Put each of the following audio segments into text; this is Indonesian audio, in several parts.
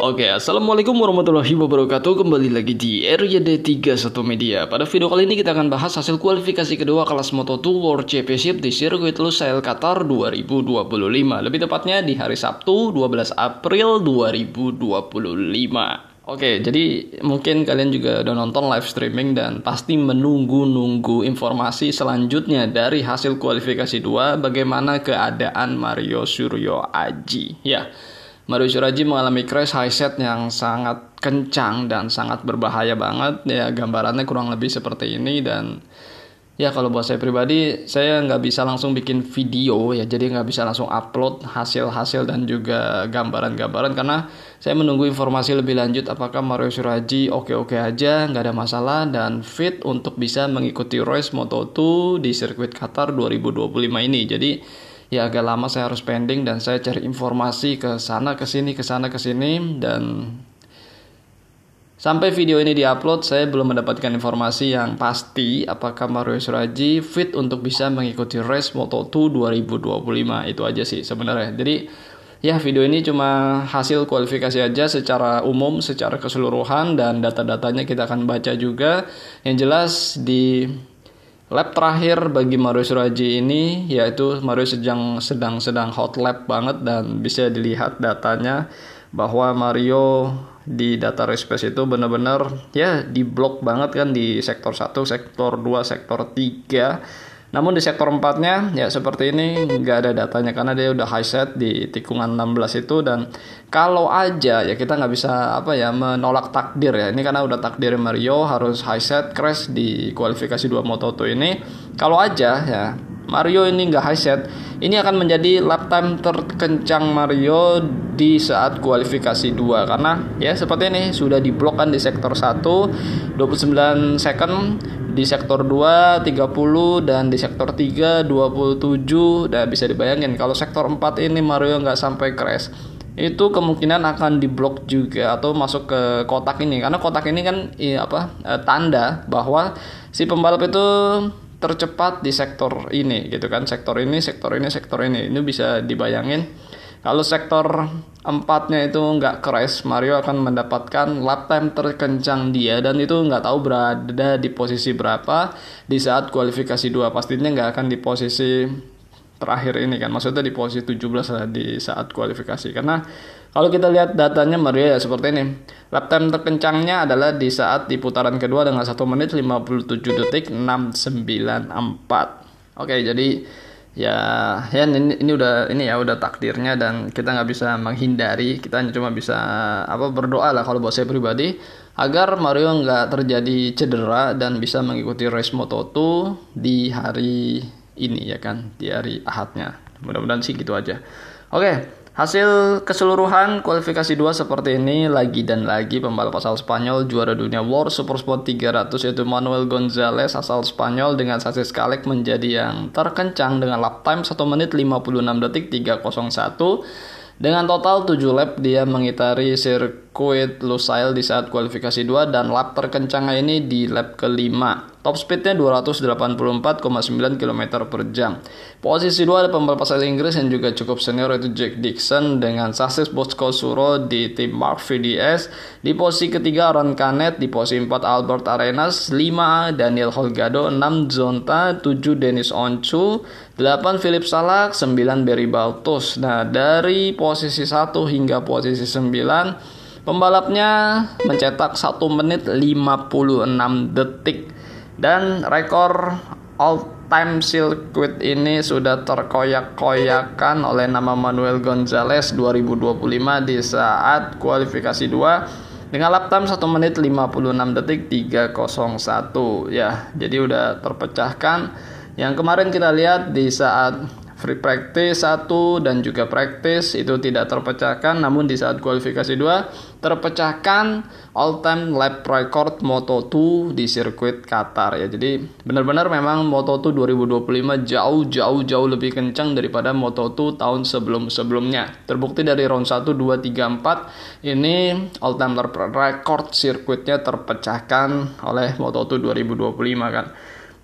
Oke, assalamualaikum warahmatullahi wabarakatuh. Kembali lagi di RYD31 Media. Pada video kali ini kita akan bahas hasil kualifikasi kedua kelas Moto2 World Championship di sirkuit Lusail Qatar 2025. Lebih tepatnya di hari Sabtu 12 April 2025. Oke, jadi mungkin kalian juga udah nonton live streaming dan pasti menunggu-nunggu informasi selanjutnya dari hasil kualifikasi 2 bagaimana keadaan Mario Suryo Aji. Ya, Mario Suryo Aji mengalami crash high set yang sangat kencang dan sangat berbahaya banget. Ya, gambarannya kurang lebih seperti ini. Dan ya, kalau buat saya pribadi, saya nggak bisa langsung bikin video ya, jadi nggak bisa langsung upload hasil-hasil dan juga gambaran-gambaran karena saya menunggu informasi lebih lanjut apakah Mario Suryo Aji oke-oke aja, nggak ada masalah dan fit untuk bisa mengikuti race Moto2 di sirkuit Qatar 2025 ini. Jadi ya agak lama saya harus pending dan saya cari informasi ke sana ke sini dan sampai video ini diupload saya belum mendapatkan informasi yang pasti apakah Mario Suryo Aji fit untuk bisa mengikuti race Moto2 2025. Itu aja sih sebenarnya. Jadi ya, video ini cuma hasil kualifikasi aja secara umum, secara keseluruhan, dan data-datanya kita akan baca juga. Yang jelas di lap terakhir bagi Mario Suryo Aji ini, yaitu Mario sedang hot lap banget dan bisa dilihat datanya bahwa Mario di data race pace itu benar-benar ya di blok banget kan di sektor 1, sektor 2, sektor 3. Namun di sektor 4-nya ya seperti ini nggak ada datanya karena dia udah high set di tikungan 16 itu. Dan kalau aja ya kita nggak bisa menolak takdir ya. Ini karena udah takdir Mario harus high set crash di kualifikasi 2 Moto2 ini. Kalau aja ya Mario ini nggak high set, ini akan menjadi lap time terkencang Mario di saat kualifikasi 2 karena ya seperti ini sudah diblok kan di sektor 1 29 second, di sektor 2 30 dan di sektor 3 27. Udah bisa dibayangin kalau sektor 4 ini Mario nggak sampai crash, itu kemungkinan akan diblok juga atau masuk ke kotak ini karena kotak ini kan tanda bahwa si pembalap itu tercepat di sektor ini gitu kan, sektor ini ini bisa dibayangin kalau sektor 4-nya itu nggak crash, Mario akan mendapatkan lap time terkencang dia dan itu nggak tahu berada di posisi berapa di saat kualifikasi 2. Pastinya nggak akan di posisi terakhir ini kan, maksudnya di posisi 17 lah di saat kualifikasi. Karena kalau kita lihat datanya Mario ya seperti ini, lap time terkencangnya adalah di saat di putaran kedua dengan 1 menit 57 detik 694. Oke, jadi ya ini udah takdirnya dan kita nggak bisa menghindari. Kita cuma bisa berdoa lah kalau buat saya pribadi agar Mario nggak terjadi cedera dan bisa mengikuti race Moto2 di hari ini ya kan, di hari Ahadnya. Mudah-mudahan sih gitu aja. Oke, hasil keseluruhan kualifikasi 2 seperti ini. Lagi dan lagi pembalap asal Spanyol juara dunia World Supersport 300 yaitu Manuel Gonzalez asal Spanyol dengan sasis Kalek menjadi yang terkencang dengan lap time 1 menit 56 detik 301. Dengan total 7 lap dia mengitari sirkuit Lusail di saat kualifikasi 2 dan lap terkencangnya ini di lap kelima. Top speednya 284,9 km per jam. Posisi 2 ada pembalap asal Inggris yang juga cukup senior yaitu Jack Dixon dengan sasis Bosco Suro di tim Mark VDS. Di posisi ketiga Ron Canet, di posisi 4 Albert Arenas, 5 Daniel Holgado, 6 Zonta, 7 Dennis Oncu, 8 Philip Salak, 9 Barry Baltus. Nah, dari posisi 1 hingga posisi 9 pembalapnya mencetak 1 menit 56 detik. Dan rekor all time sirkuit ini sudah terkoyak-koyakan oleh nama Manuel Gonzalez 2025 di saat kualifikasi 2 dengan lap time 1 menit 56 detik 301 ya. Jadi udah terpecahkan. Yang kemarin kita lihat di saat free practice 1 dan juga practice itu tidak terpecahkan, namun di saat kualifikasi 2 terpecahkan all time lap record Moto2 di sirkuit Qatar ya. Jadi benar-benar memang Moto2 2025 jauh lebih kencang daripada Moto2 tahun sebelum-sebelumnya. Terbukti dari round 1, 2, 3, 4 ini all time lap record sirkuitnya terpecahkan oleh Moto2 2025 kan.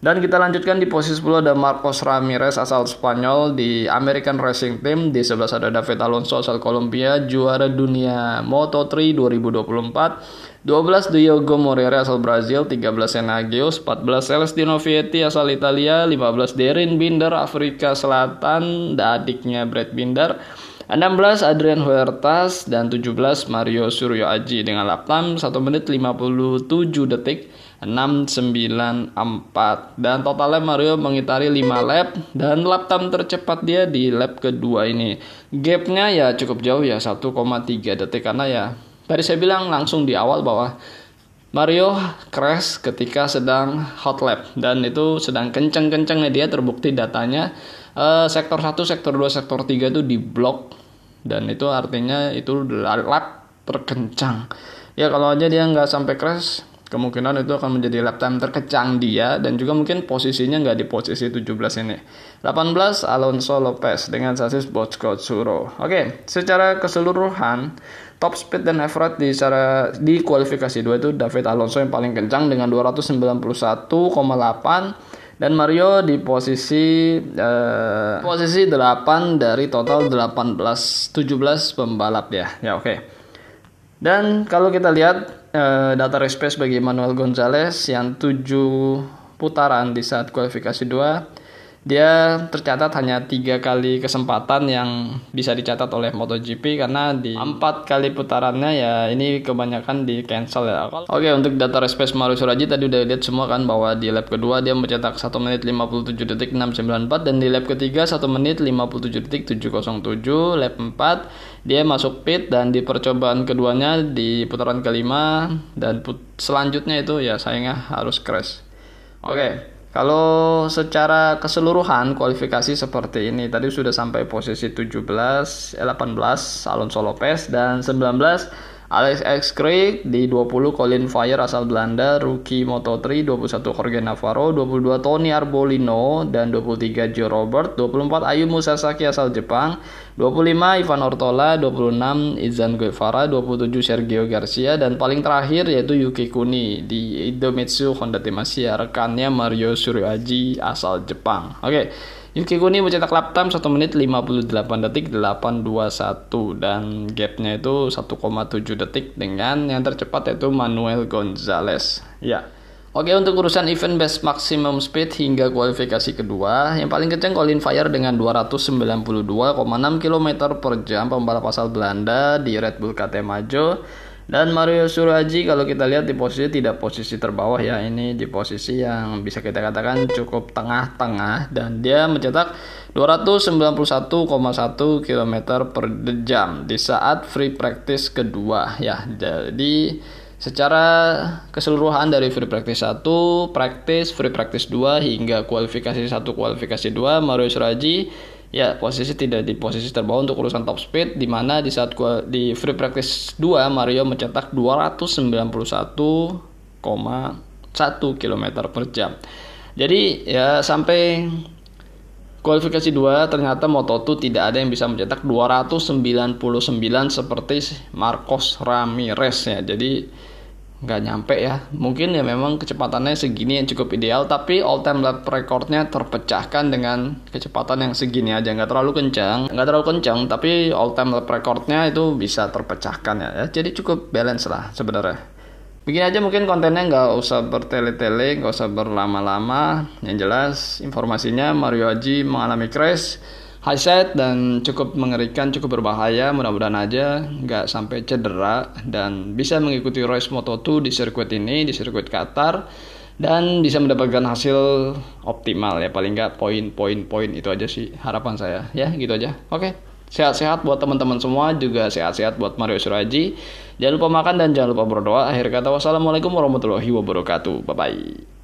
Dan kita lanjutkan di posisi 10 ada Marcos Ramirez asal Spanyol di American Racing Team. Di 11 ada David Alonso asal Kolombia, juara dunia Moto3 2024. 12 Diogo Moreira asal Brazil, 13 Enagios, 14 Celestino Vietti asal Italia, 15 Derin Binder Afrika Selatan, adiknya Brad Binder. 16 Adrian Huertas dan 17 Mario Suryo Aji dengan lap time 1 menit 57 detik 694 dan totalnya Mario mengitari 5 lap dan lap time tercepat dia di lap kedua ini. Gapnya ya cukup jauh ya 1,3 detik karena ya tadi saya bilang langsung di awal bahwa Mario crash ketika sedang hot lap dan itu sedang kenceng-kencengnya dia, terbukti datanya sektor 1, sektor 2, sektor 3 itu diblok dan itu artinya itu lap terkencang. Ya kalau aja dia nggak sampai crash, kemungkinan itu akan menjadi lap time terkencang dia dan juga mungkin posisinya nggak di posisi 17 ini. 18 Alonso Lopez dengan sasis Boxco Tsuro. Oke, secara keseluruhan top speed dan average di kualifikasi 2 itu David Alonso yang paling kencang dengan 291,8 dan Mario di posisi 8 dari total 17 pembalap ya. Ya oke. Dan kalau kita lihat data race pace bagi Manuel Gonzalez yang 7 putaran di saat kualifikasi 2, dia tercatat hanya 3 kali kesempatan yang bisa dicatat oleh MotoGP karena di 4 kali putarannya ya ini kebanyakan di cancel ya. Oke, untuk data race pace Mario Suryo Aji tadi udah lihat semua kan bahwa di lap kedua dia mencetak 1 menit 57 detik 694 dan di lap ketiga 1 menit 57 detik 707. Lap 4 dia masuk pit dan di percobaan keduanya di putaran kelima dan selanjutnya itu ya sayangnya harus crash. Oke. Kalau secara keseluruhan kualifikasi seperti ini, tadi sudah sampai posisi 18 Alonso Lopez dan 19 Alex X-Krijk, di 20 Colin Fire asal Belanda, rookie Moto3, 21 Jorge Navarro, 22 Tony Arbolino dan 23 Joe Robert, 24 Ayumu Sasaki asal Jepang, 25 Ivan Ortola, 26 Izan Guevara, 27 Sergio Garcia dan paling terakhir yaitu Yuki Kuni di Idemitsu Honda Team Asia, rekannya Mario Suryo Aji asal Jepang. Oke. Yuki Kuni mencetak lap time 1 menit 58 detik 821 dan gapnya itu 1,7 detik dengan yang tercepat yaitu Manuel Gonzalez. Ya. Oke, untuk urusan event best maximum speed hingga kualifikasi kedua, yang paling kencang Colin Fire dengan 292,6 km per jam, pembalap asal Belanda di Red Bull KTM Majo. Dan Mario Suryo Aji kalau kita lihat di posisi tidak posisi terbawah ya, ini di posisi yang bisa kita katakan cukup tengah-tengah dan dia mencetak 291,1 km per jam di saat free practice kedua ya. Jadi secara keseluruhan dari free practice 1, free practice 2 hingga kualifikasi 1, kualifikasi 2, Mario Suryo Aji ya posisi tidak di posisi terbawah untuk urusan top speed, di mana di saat di free practice 2 Mario mencetak 291,1 km per jam. Jadi ya sampai kualifikasi 2 ternyata Moto2 tidak ada yang bisa mencetak 299 seperti Marcos Ramirez ya. Jadi nggak nyampe ya, mungkin ya memang kecepatannya segini yang cukup ideal, tapi all time lap recordnya terpecahkan dengan kecepatan yang segini aja, nggak terlalu kencang tapi all time lap recordnya itu bisa terpecahkan ya, jadi cukup balance lah sebenarnya. Begini aja mungkin kontennya, nggak usah bertele-tele, nggak usah berlama-lama. Yang jelas informasinya Mario Aji mengalami crash high set dan cukup mengerikan, cukup berbahaya. Mudah-mudahan aja nggak sampai cedera dan bisa mengikuti race Moto2 di sirkuit ini, di sirkuit Qatar, dan bisa mendapatkan hasil optimal ya, paling nggak poin itu aja sih harapan saya ya, gitu aja. Oke, sehat-sehat buat teman-teman semua, juga sehat-sehat buat Mario Suryo Aji. Jangan lupa makan dan jangan lupa berdoa. Akhir kata wassalamualaikum warahmatullahi wabarakatuh. Bye bye.